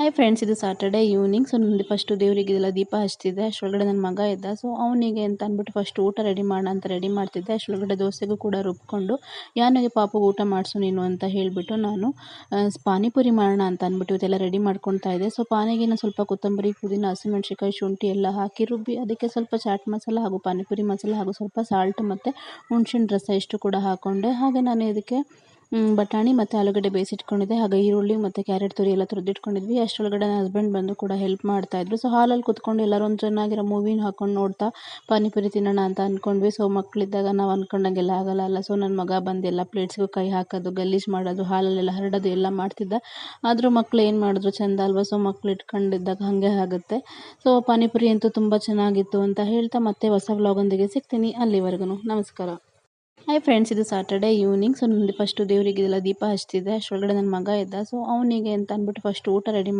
Hi friends, ಇದು Saturday evening. So ನನಗೆ first ದೇವರಿಗೆಲ್ಲ ದೀಪ ಹಚ್ತಿದ್ದೆ. ಅಷ್ಟರೊಳಗಡೆ ನನ್ನ ಮಗ ಇದ್ದ. ಸೊ ಅವನಿಗೆ ಅಂತ ಅಂದ್ಬಿಟ್ಟು ಫಸ್ಟ್ ಊಟ ರೆಡಿ ಮಾಡೋಣ ಅಂತ ರೆಡಿ ಮಾಡ್ತಿದ್ದೆ. ಅಷ್ಟರೊಳಗಡೆ ದೋಸೆಗೂ ಕೂಡ ರುಬ್ಕೊಂಡು ಯಾನಿಗೆ ಪಾಪು ಊಟ ಮಾಡಿಸು ನೀನು ಅಂತ ಹೇಳಿಬಿಟ್ಟು ನಾನು ಪಾನಿಪುರಿ ಮಾಡೋಣ ಅಂತ ಅಂದ್ಬಿಟ್ಟು ಇವತ್ತೆಲ್ಲ ರೆಡಿ ಮಾಡ್ಕೊತಾ ಇದ್ದೆ. ಸೊ ಪಾನಿಗೆ ಸ್ವಲ್ಪ ಕೊತ್ತಂಬರಿ, ಪುದೀನ, ಹಸಿಮೆಣ್ಸಿಕಾಯಿ, ಶುಂಠಿ ಎಲ್ಲ ಹಾಕಿ ರುಬ್ಬಿ ಅದಕ್ಕೆ ಸ್ವಲ್ಪ ಚಾಟ್ ಮಸಾಲ ಹಾಗೂ ಪಾನಿಪುರಿ ಮಸಾಲ ಹಾಗೂ ಸ್ವಲ್ಪ ಸಾಲ್ಟ್ ಮತ್ತು ಹುಣ್ಸಿನ ರಸ ಇಷ್ಟು ಕೂಡ ಹಾಕ್ಕೊಂಡೆ. ಹಾಗೆ ನಾನು ಇದಕ್ಕೆ ಬಟಾಣಿ ಮತ್ತು ಆಲೂಗಡ್ಡೆ ಬೇಯಿಸಿಟ್ಕೊಂಡಿದ್ದೆ. ಹಾಗೆ ಈರುಳ್ಳಿ ಮತ್ತು ಕ್ಯಾರೆಟ್ ತುರಿ ಎಲ್ಲ ತುರಿದಿಟ್ಕೊಂಡಿದ್ವಿ. ಅಷ್ಟರೊಳಗಡೆ ನನ್ನ ಹಸ್ಬೆಂಡ್ ಬಂದು ಕೂಡ ಹೆಲ್ಪ್ ಮಾಡ್ತಾಯಿದ್ರು. ಸೊ ಹಾಲಲ್ಲಿ ಕುತ್ಕೊಂಡು ಎಲ್ಲರೂ ಒಂದು ಚೆನ್ನಾಗಿರೋ ಮೂವಿನ ಹಾಕ್ಕೊಂಡು ನೋಡ್ತಾ ಪಾನಿಪುರಿ ತಿನ್ನೋಣ ಅಂತ ಅಂದ್ಕೊಂಡ್ವಿ. ಸೊ ಮಕ್ಕಳಿದ್ದಾಗ ನಾವು ಅಂದ್ಕೊಂಡಂಗೆಲ್ಲ ಆಗಲ್ಲ. ಸೊ ನನ್ನ ಮಗ ಬಂದು ಎಲ್ಲ ಪ್ಲೇಟ್ಸ್ಗೂ ಕೈ ಹಾಕೋದು, ಗಲೀಜು ಮಾಡೋದು, ಹಾಲಲ್ಲೆಲ್ಲ ಹರಡೋದು ಎಲ್ಲ ಮಾಡ್ತಿದ್ದ. ಆದರೂ ಮಕ್ಳು ಏನು ಮಾಡಿದ್ರು ಚೆಂದ ಅಲ್ವಾ. ಸೊ ಮಕ್ಳು ಇಟ್ಕೊಂಡಿದ್ದಾಗ ಹಾಗೆ ಆಗುತ್ತೆ. ಸೊ ಪಾನಿಪುರಿ ಅಂತೂ ತುಂಬ ಚೆನ್ನಾಗಿತ್ತು ಅಂತ ಹೇಳ್ತಾ ಮತ್ತೆ ಹೊಸ ವ್ಲಾಗೊಂದಿಗೆ ಸಿಗ್ತೀನಿ. ಅಲ್ಲಿವರೆಗೂ ನಮಸ್ಕಾರ. ಹಾಯ್ ಫ್ರೆಂಡ್ಸ್, ಇದು ಸ್ಯಾಟರ್ಡೇ ಈವ್ನಿಂಗ್. ಸೊ ನನಗೆ ಫಸ್ಟು ದೇವರಿಗೆಲ್ಲ ದೀಪ ಹಚ್ತಿದ್ದೆ. ಅಷ್ಟರೊಳಗಡೆ ನನ್ನ ಮಗ ಇದ್ದ. ಸೊ ಅವನಿಗೆ ಅಂತ ಅಂದ್ಬಿಟ್ಟು ಫಸ್ಟ್ ಊಟ ರೆಡಿ